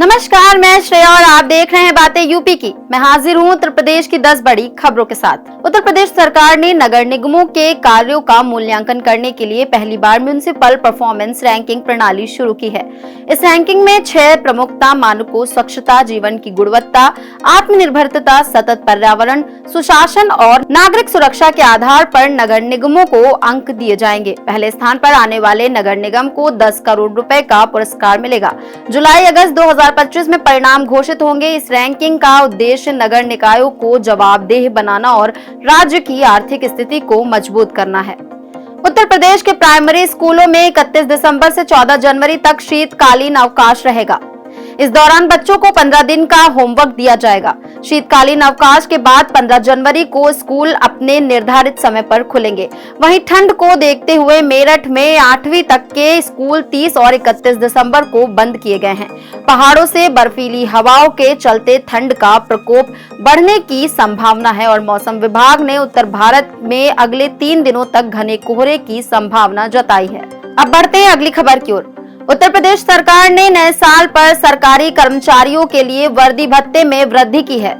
नमस्कार, मैं श्रेया और आप देख रहे हैं बातें यूपी की। मैं हाजिर हूं उत्तर प्रदेश की 10 बड़ी खबरों के साथ। उत्तर प्रदेश सरकार ने नगर निगमों के कार्यों का मूल्यांकन करने के लिए पहली बार म्युनिसिपल परफॉर्मेंस रैंकिंग प्रणाली शुरू की है। इस रैंकिंग में 6 प्रमुखता मानकों, स्वच्छता, जीवन की गुणवत्ता, आत्मनिर्भरता, सतत पर्यावरण, सुशासन और नागरिक सुरक्षा के आधार पर नगर निगमों को अंक दिए जाएंगे। पहले स्थान पर आने वाले नगर निगम को 10 करोड़ रुपए का पुरस्कार मिलेगा। जुलाई-अगस्त 2025 में परिणाम घोषित होंगे। इस रैंकिंग का उद्देश्य नगर निकायों को जवाबदेह बनाना और राज्य की आर्थिक स्थिति को मजबूत करना है। उत्तर प्रदेश के प्राइमरी स्कूलों में 31 दिसंबर से 14 जनवरी तक शीतकालीन अवकाश रहेगा। इस दौरान बच्चों को 15 दिन का होमवर्क दिया जाएगा। शीतकालीन अवकाश के बाद 15 जनवरी को स्कूल अपने निर्धारित समय पर खुलेंगे। वहीं ठंड को देखते हुए मेरठ में 8वीं तक के स्कूल 30 और 31 दिसंबर को बंद किए गए हैं। पहाड़ों से बर्फीली हवाओं के चलते ठंड का प्रकोप बढ़ने की संभावना है और मौसम विभाग ने उत्तर भारत में अगले 3 दिनों तक घने कोहरे की संभावना जताई है। अब बढ़ते हैं अगली खबर की ओर। उत्तर प्रदेश सरकार ने नए साल पर सरकारी कर्मचारियों के लिए वर्दी भत्ते में वृद्धि की है।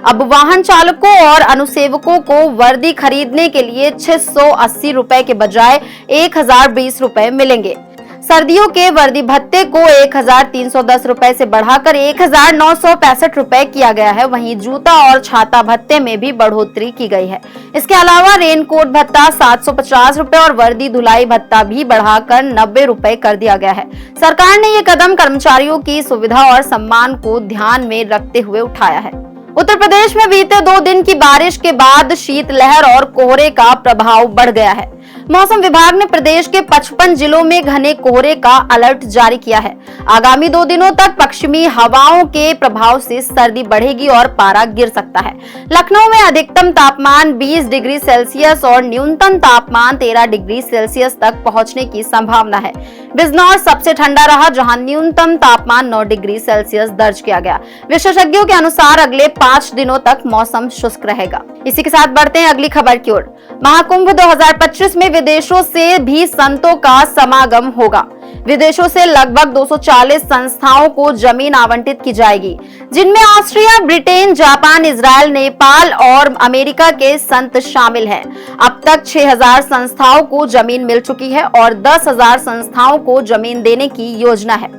अब वाहन चालकों और अनुसेवकों को वर्दी खरीदने के लिए 680 रुपए के बजाय 1020 रुपए मिलेंगे। सर्दियों के वर्दी भत्ते को 1310 रुपए से बढ़ाकर 1965 रुपए किया गया है। वहीं जूता और छाता भत्ते में भी बढ़ोतरी की गई है। इसके अलावा रेनकोट भत्ता 750 रुपए और वर्दी धुलाई भत्ता भी बढ़ाकर 90 रुपए कर दिया गया है। सरकार ने ये कदम कर्मचारियों की सुविधा और सम्मान को ध्यान में रखते हुए उठाया है। उत्तर प्रदेश में बीते 2 दिन की बारिश के बाद शीतलहर और कोहरे का प्रभाव बढ़ गया है। मौसम विभाग ने प्रदेश के 55 जिलों में घने कोहरे का अलर्ट जारी किया है। आगामी 2 दिनों तक पश्चिमी हवाओं के प्रभाव से सर्दी बढ़ेगी और पारा गिर सकता है। लखनऊ में अधिकतम तापमान 20 डिग्री सेल्सियस और न्यूनतम तापमान 13 डिग्री सेल्सियस तक पहुंचने की संभावना है। बिजनौर सबसे ठंडा रहा, जहां न्यूनतम तापमान 9 डिग्री सेल्सियस दर्ज किया गया। विशेषज्ञों के अनुसार अगले 5 दिनों तक मौसम शुष्क रहेगा। इसी के साथ बढ़ते हैं अगली खबर की ओर। महाकुंभ 2025 में विदेशों से भी संतों का समागम होगा। विदेशों से लगभग 240 संस्थाओं को जमीन आवंटित की जाएगी, जिनमें Austria, Britain, Japan, Israel, Nepal और अमेरिका के संत शामिल हैं। अब तक 6000 संस्थाओं को जमीन मिल चुकी है और 10,000 संस्थाओं को जमीन देने की योजना है।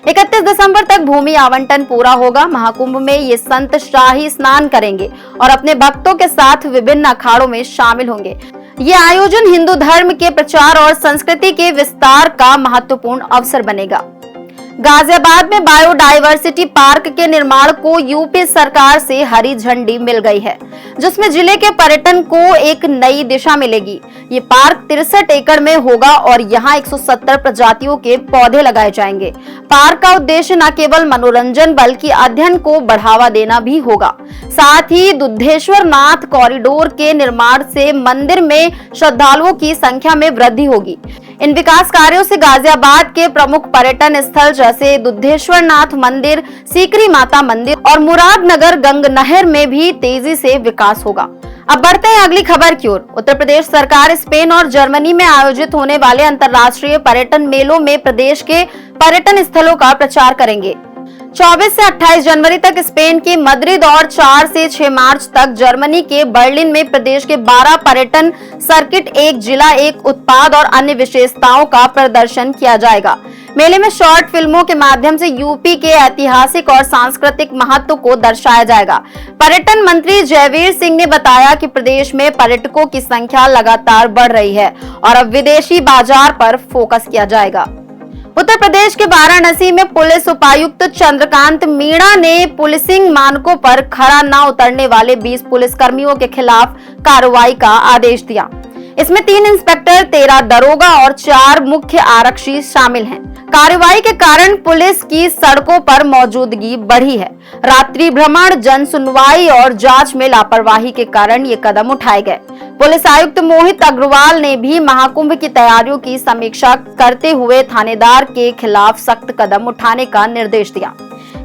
31 दिसंबर तक भूमि आवंटन पूरा होगा। महाकुंभ में ये संत शाही स्नान करेंगे और अपने भक्तों के साथ विभिन्न अखाड़ों में शामिल होंगे। ये आयोजन हिंदू धर्म के प्रचार और संस्कृति के विस्तार का महत्वपूर्ण अवसर बनेगा। गाजियाबाद में बायोडायवर्सिटी पार्क के निर्माण को यूपी सरकार से हरी झंडी मिल गई है, जिसमें जिले के पर्यटन को एक नई दिशा मिलेगी। ये पार्क 63 एकड़ में होगा और यहाँ 170 प्रजातियों के पौधे लगाए जाएंगे। पार्क का उद्देश्य न केवल मनोरंजन बल्कि अध्ययन को बढ़ावा देना भी होगा। साथ ही दुधेश्वर नाथ कॉरिडोर के निर्माण से मंदिर में श्रद्धालुओं की संख्या में वृद्धि होगी। इन विकास कार्यों से गाजियाबाद के प्रमुख पर्यटन स्थल जैसे दुधेश्वर नाथ मंदिर, सीकरी माता मंदिर और मुरादनगर गंगनहर में भी तेजी से विकास होगा। अब बढ़ते हैं अगली खबर की ओर। उत्तर प्रदेश सरकार स्पेन और जर्मनी में आयोजित होने वाले अंतर्राष्ट्रीय पर्यटन मेलों में प्रदेश के पर्यटन स्थलों का प्रचार करेंगे। 24 से 28 जनवरी तक स्पेन के मद्रिद और 4 से 6 मार्च तक जर्मनी के बर्लिन में प्रदेश के 12 पर्यटन सर्किट, एक जिला, एक उत्पाद और अन्य विशेषताओं का प्रदर्शन किया जाएगा। मेले में शॉर्ट फिल्मों के माध्यम से यूपी के ऐतिहासिक और सांस्कृतिक महत्व को दर्शाया जाएगा। पर्यटन मंत्री जयवीर सिंह ने बताया कि प्रदेश में पर्यटकों की संख्या लगातार बढ़ रही है और अब विदेशी बाजार पर फोकस किया जाएगा। उत्तर प्रदेश के वाराणसी में पुलिस उपायुक्त चंद्रकांत मीणा ने पुलिसिंग मानकों पर खरा न उतरने वाले 20 पुलिसकर्मियों के खिलाफ कार्रवाई का आदेश दिया। इसमें 3 इंस्पेक्टर, 13 दरोगा और 4 मुख्य आरक्षी शामिल हैं। कार्रवाई के कारण पुलिस की सड़कों पर मौजूदगी बढ़ी है। रात्रि भ्रमण, जन सुनवाई और जांच में लापरवाही के कारण ये कदम उठाए गए। पुलिस आयुक्त मोहित अग्रवाल ने भी महाकुंभ की तैयारियों की समीक्षा करते हुए थानेदार के खिलाफ सख्त कदम उठाने का निर्देश दिया।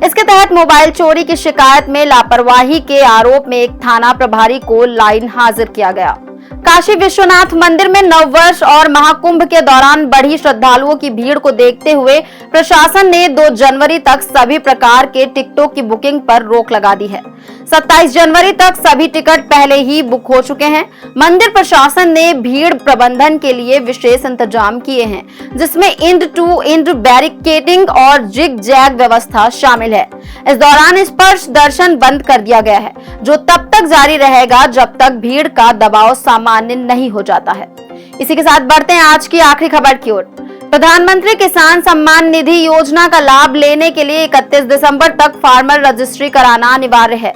इसके तहत मोबाइल चोरी की शिकायत में लापरवाही के आरोप में एक थाना प्रभारी को लाइन हाजिर किया गया। काशी विश्वनाथ मंदिर में नववर्ष और महाकुंभ के दौरान बढ़ी श्रद्धालुओं की भीड़ को देखते हुए प्रशासन ने 2 जनवरी तक सभी प्रकार के टिकटों की बुकिंग पर रोक लगा दी है। 27 जनवरी तक सभी टिकट पहले ही बुक हो चुके हैं। मंदिर प्रशासन ने भीड़ प्रबंधन के लिए विशेष इंतजाम किए हैं, जिसमें इंड टू इंड बैरिकेडिंग और जिग जैग व्यवस्था शामिल है। इस दौरान स्पर्श दर्शन बंद कर दिया गया है, जो तब तक जारी रहेगा जब तक भीड़ का दबाव सामान्य नहीं हो जाता है। इसी के साथ बढ़ते हैं आज की आखिरी खबर की ओर। प्रधानमंत्री किसान सम्मान निधि योजना का लाभ लेने के लिए 31 दिसंबर तक फार्मर रजिस्ट्री कराना अनिवार्य है।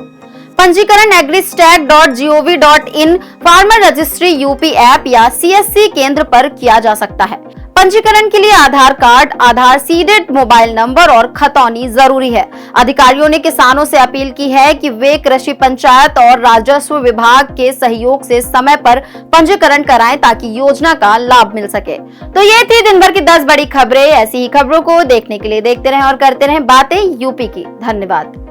पंजीकरण agristack.gov.in farmer registry UP app या CSC केंद्र पर किया जा सकता है। पंजीकरण के लिए आधार कार्ड, आधार सीडेड मोबाइल नंबर और खतौनी जरूरी है। अधिकारियों ने किसानों से अपील की है कि वे कृषि पंचायत और राजस्व विभाग के सहयोग से समय पर पंजीकरण कराएं ताकि योजना का लाभ मिल सके। तो ये थी दिन भर की 10 बड़ी खबरें। ऐसी ही खबरों को देखने के लिए देखते रहें और करते रहें बातें यूपी की। धन्यवाद।